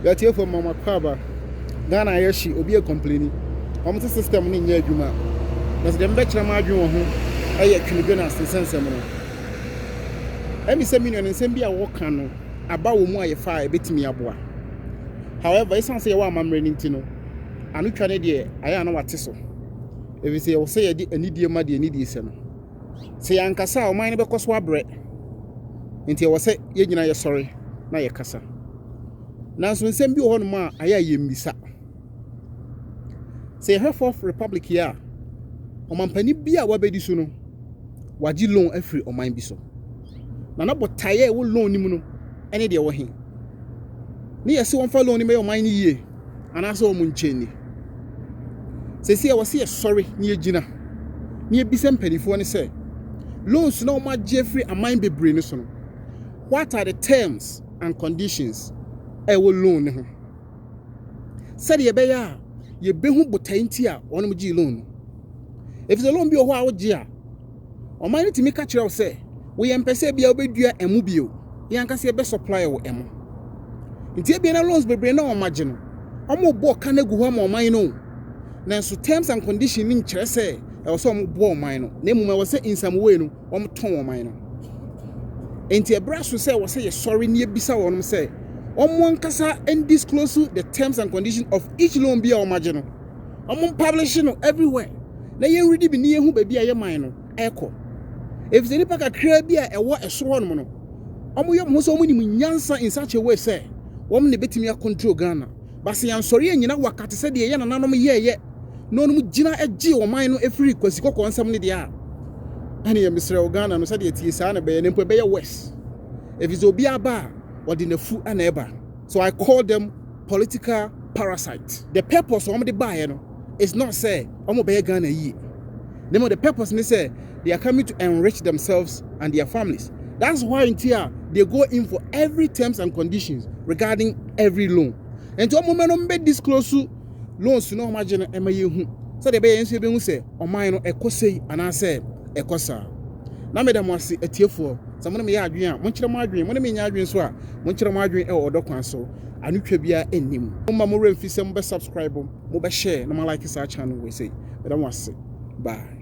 Got here from Mama Kwaba. Ghana Yashi will be a complaining. Almost a system in your Juma. As the Mbetcha Madru home, I can be Jonas and sense them. Every seminar and send me a walk canoe about more fire bit me a boy. However, it sounds like I'm ready to know. I know Canada, I know what is so. If you say, I'll say a need your muddy and needy son. Say, Uncle Sal, mine because what bread. Until I was say, you're sorry, now your cassa. Now, so send you on ma, I hear you, Missa. Say her fourth republic here. O man penny be a wabedi suno. Waji loan every o mine be so. Nana but tire will loan him any day wahin. Near so one follow me o mine ye, and I saw Muncheni. Say, I was here sorry near Gina. Near Bissem penny for any say. Loans no my Jeffrey and mine be brain. What are the terms and conditions? I will loan him. Said ye bear, ye be who but taintia on G loan. If the loan be a while, dear, or mind to me catch you say, we empese be obedient and mobile. Yanka say best supplier or emo. In Tibiana loans be brain no margin. Omo bo can go home or mine own. Now, so terms and conditions in Chese, I was some bo mine. Name was say in some way, no, tone mine. And the brass will say, was say, sorry, near Bisa on say. One casa and disclose the terms and conditions of each loan be our marginal. Publishing everywhere. Now you already be near who baby a minor. Echo. If the Nipaka crabia a what a sworn mono. Most only yansa in such a way say, woman the betimia control Ghana. But say I'm sorry and you know what Cat said the yan and anonymous yet. No Gina a G or minor a free because you on somebody there. And here Mr. Ogana no said it is an bay and Pebea West. If it's Obia bar. Or in the food and ever. So I call them political parasites. The purpose of the buyer is not say, I'm a Ghana ye. The purpose they say they are coming to enrich themselves and their families. That's why in here they go in for every terms and conditions regarding every loan. And to a moment be disclose loans to no margin so the bay say or mine a cosay and I say a cosa. Now madam was a tear for some of me are doing much of my dream, one of me are doing so much of my dream or dog so I knew to be a name. More if you subscribe, more share, no more like his channel we say, but I want to say bye.